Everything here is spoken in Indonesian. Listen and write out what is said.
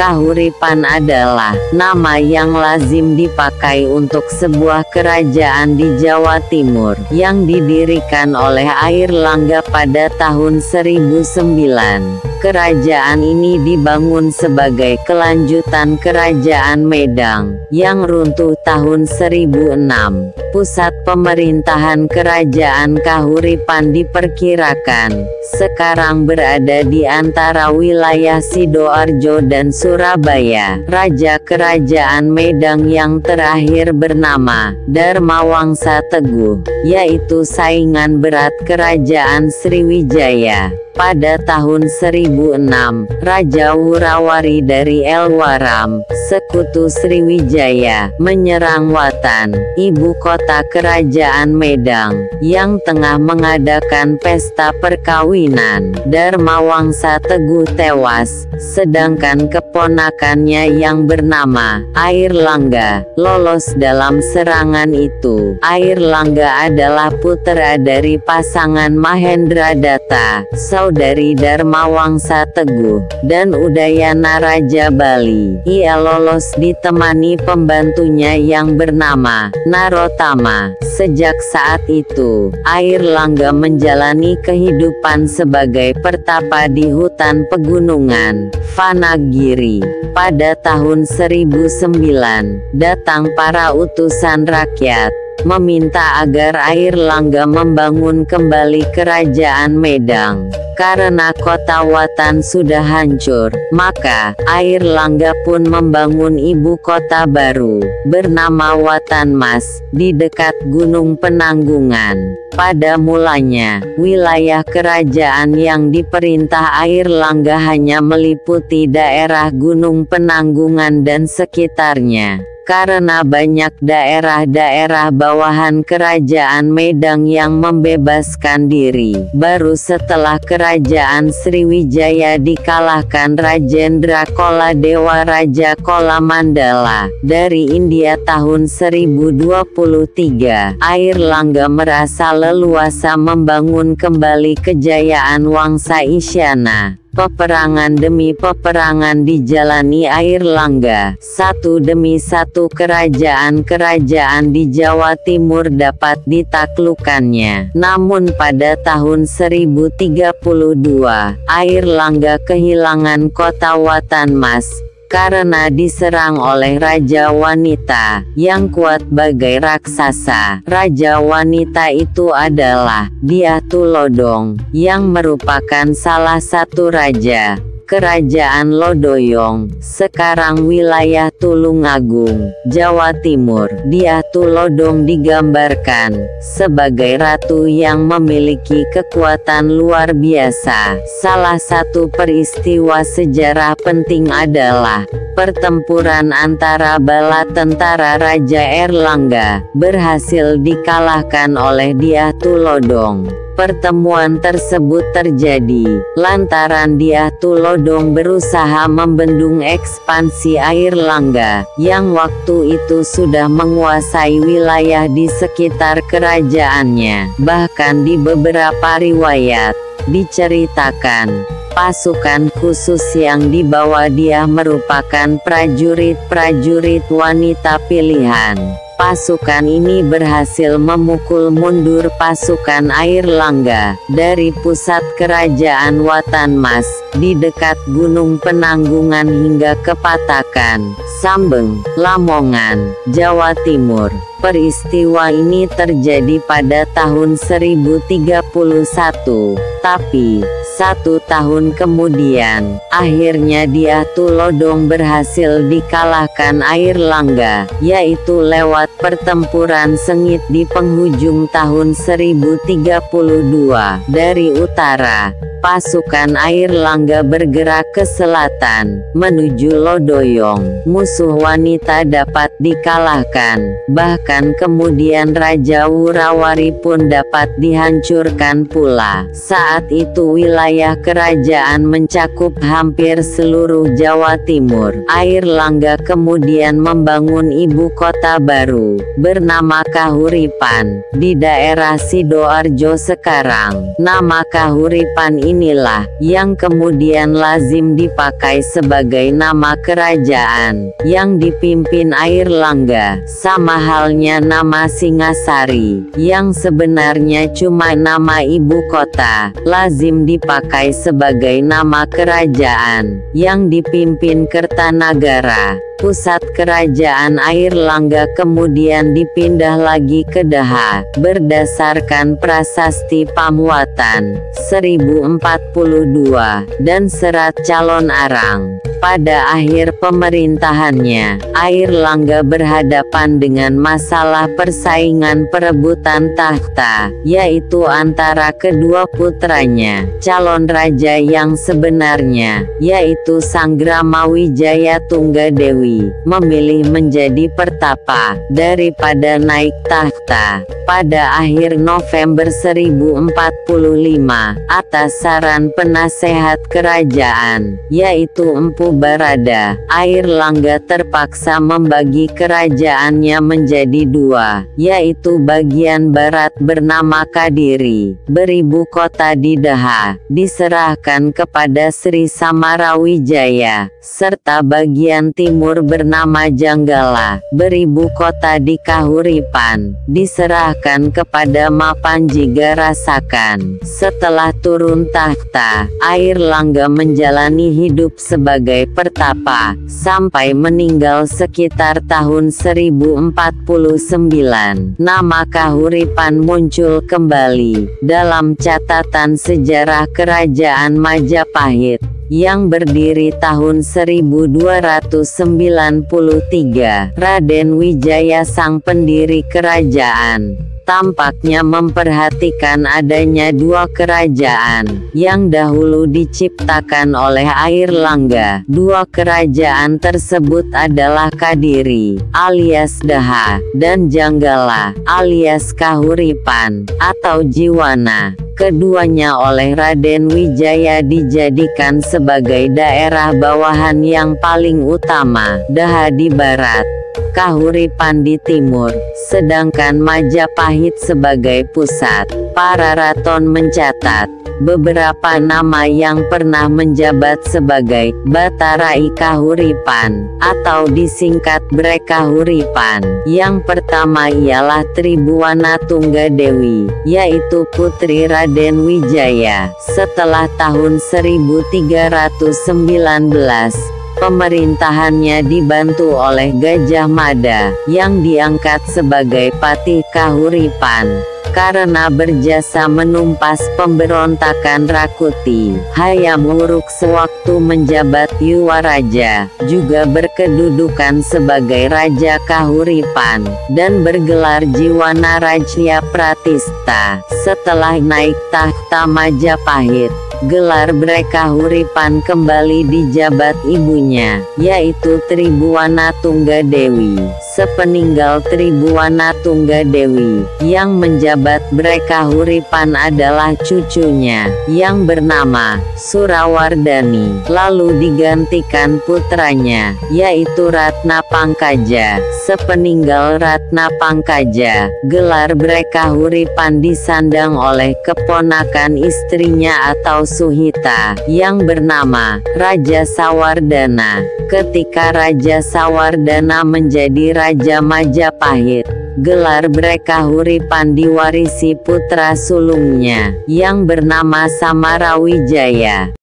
Kahuripan adalah nama yang lazim dipakai untuk sebuah kerajaan di Jawa Timur yang didirikan oleh Airlangga pada tahun 1009. Kerajaan ini dibangun sebagai kelanjutan Kerajaan Medang yang runtuh tahun 1006. Pusat pemerintahan Kerajaan Kahuripan diperkirakan sekarang berada di antara wilayah Sidoarjo dan Surabaya. Raja Kerajaan Medang yang terakhir bernama Dharmawangsa Teguh, yaitu saingan berat Kerajaan Sriwijaya. Pada tahun 1006, Raja Wurawari dari Elwaram, sekutu Sriwijaya, menyerang Watan, ibu kota Kerajaan Medang, yang tengah mengadakan pesta perkawinan. Dharmawangsa Teguh tewas, sedangkan keponakannya yang bernama Airlangga lolos dalam serangan itu. Airlangga adalah putra dari pasangan Mahendradatta, saudari Dharmawangsa Teguh, dan Udayana Raja Bali. Ia lolos ditemani pembantunya yang bernama Narotama. Sejak saat itu, Airlangga menjalani kehidupan sebagai pertapa di hutan pegunungan Vanagiri. Pada tahun 1009, datang para utusan rakyat meminta agar Airlangga membangun kembali Kerajaan Medang. Karena kota Watan sudah hancur, maka Airlangga pun membangun ibu kota baru, bernama Watanmas, di dekat Gunung Penanggungan. Pada mulanya, wilayah kerajaan yang diperintah Airlangga hanya meliputi daerah Gunung Penanggungan dan sekitarnya. Karena banyak daerah-daerah bawahan Kerajaan Medang yang membebaskan diri, baru setelah Kerajaan Sriwijaya dikalahkan Rajendra Kola Dewa Raja Kola Mandala dari India tahun 1023, Airlangga merasa leluasa membangun kembali kejayaan Wangsa Isyana. Peperangan demi peperangan dijalani Airlangga. Satu demi satu kerajaan-kerajaan di Jawa Timur dapat ditaklukkannya. Namun pada tahun 1032, Airlangga kehilangan kota Watanmas karena diserang oleh Raja Wanita yang kuat bagai raksasa. Raja Wanita itu adalah Dyah Tulodong, yang merupakan salah satu raja Kerajaan Lodoyong, sekarang wilayah Tulungagung, Jawa Timur. Dyah Tulodong digambarkan sebagai ratu yang memiliki kekuatan luar biasa. Salah satu peristiwa sejarah penting adalah pertempuran antara bala tentara Raja Airlangga, berhasil dikalahkan oleh Dyah Tulodong. Pertemuan tersebut terjadi lantaran Dyah Tulodong berusaha membendung ekspansi Airlangga, yang waktu itu sudah menguasai wilayah di sekitar kerajaannya. Bahkan di beberapa riwayat, diceritakan pasukan khusus yang dibawa Dyah merupakan prajurit-prajurit wanita pilihan. Pasukan ini berhasil memukul mundur pasukan Airlangga dari pusat kerajaan Watanmas di dekat Gunung Penanggungan hingga ke Patakan, Sambeng, Lamongan, Jawa Timur. Peristiwa ini terjadi pada tahun 1031, tapi 1 tahun kemudian, akhirnya Dyah Tulodong berhasil dikalahkan Airlangga, yaitu lewat pertempuran sengit di penghujung tahun 1032. Dari utara, pasukan Airlangga bergerak ke selatan, menuju Lodoyong. Musuh wanita dapat dikalahkan, bahkan kemudian Raja Wurawari pun dapat dihancurkan pula. Saat itu wilayah kerajaan mencakup hampir seluruh Jawa Timur. Airlangga kemudian membangun ibu kota baru, bernama Kahuripan, di daerah Sidoarjo sekarang. Nama Kahuripan inilah yang kemudian lazim dipakai sebagai nama kerajaan yang dipimpin Airlangga, sama halnya nama Singasari yang sebenarnya cuma nama ibu kota, lazim dipakai sebagai nama kerajaan yang dipimpin Kertanagara. Pusat kerajaan Airlangga kemudian dipindah lagi ke Daha berdasarkan Prasasti Pamuatan 1042 dan Serat Calon Arang. Pada akhir pemerintahannya, Airlangga berhadapan dengan masalah persaingan perebutan tahta, yaitu antara kedua putranya, calon raja yang sebenarnya, yaitu Sanggramawijaya Tunggadewi, memilih menjadi pertapa daripada naik tahta. Pada akhir November 1045, atas saran penasehat kerajaan, yaitu Empu Barada, Airlangga terpaksa membagi kerajaannya menjadi dua, yaitu bagian barat bernama Kadiri, beribu kota di Daha, diserahkan kepada Sri Samarawijaya, serta bagian timur bernama Janggala, beribu kota di Kahuripan, diserahkan kepada Mapanjiga Rasakan. Setelah turun tahta, Airlangga menjalani hidup sebagai pertapa sampai meninggal sekitar tahun 1049. Nama Kahuripan muncul kembali dalam catatan sejarah Kerajaan Majapahit yang berdiri tahun 1293. Raden Wijaya sang pendiri kerajaan tampaknya memperhatikan adanya dua kerajaan yang dahulu diciptakan oleh Airlangga. Dua kerajaan tersebut adalah Kadiri alias Daha dan Janggala alias Kahuripan atau Jiwana. Keduanya oleh Raden Wijaya dijadikan sebagai daerah bawahan yang paling utama, Daha di barat, Kahuripan di timur, sedangkan Majapahit sebagai pusat. Para raton mencatat beberapa nama yang pernah menjabat sebagai Batarai Kahuripan atau disingkat Bre Kahuripan. Yang pertama ialah Tribuana Tunggadewi, yaitu putri Raden Wijaya. Setelah tahun 1319, pemerintahannya dibantu oleh Gajah Mada yang diangkat sebagai Patih Kahuripan karena berjasa menumpas pemberontakan Rakuti. Hayam Wuruk sewaktu menjabat Yuwaraja juga berkedudukan sebagai Raja Kahuripan dan bergelar Jiwana Rajya Pratista. Setelah naik tahta Majapahit, gelar Bre Kahuripan kembali dijabat ibunya, yaitu Tribuana Tunggadewi. Sepeninggal Tribuana Tunggadewi, yang menjabat Bre Kahuripan adalah cucunya, yang bernama Surawardani, lalu digantikan putranya, yaitu Ratna Pangkaja. Sepeninggal Ratna Pangkaja, gelar Bre Kahuripan disandang oleh keponakan istrinya atau Suhita, yang bernama Raja Sawardana. Ketika Raja Sawardana menjadi Raja Majapahit, gelar Bre Kahuripan diwarisi putra sulungnya, yang bernama Samarawijaya.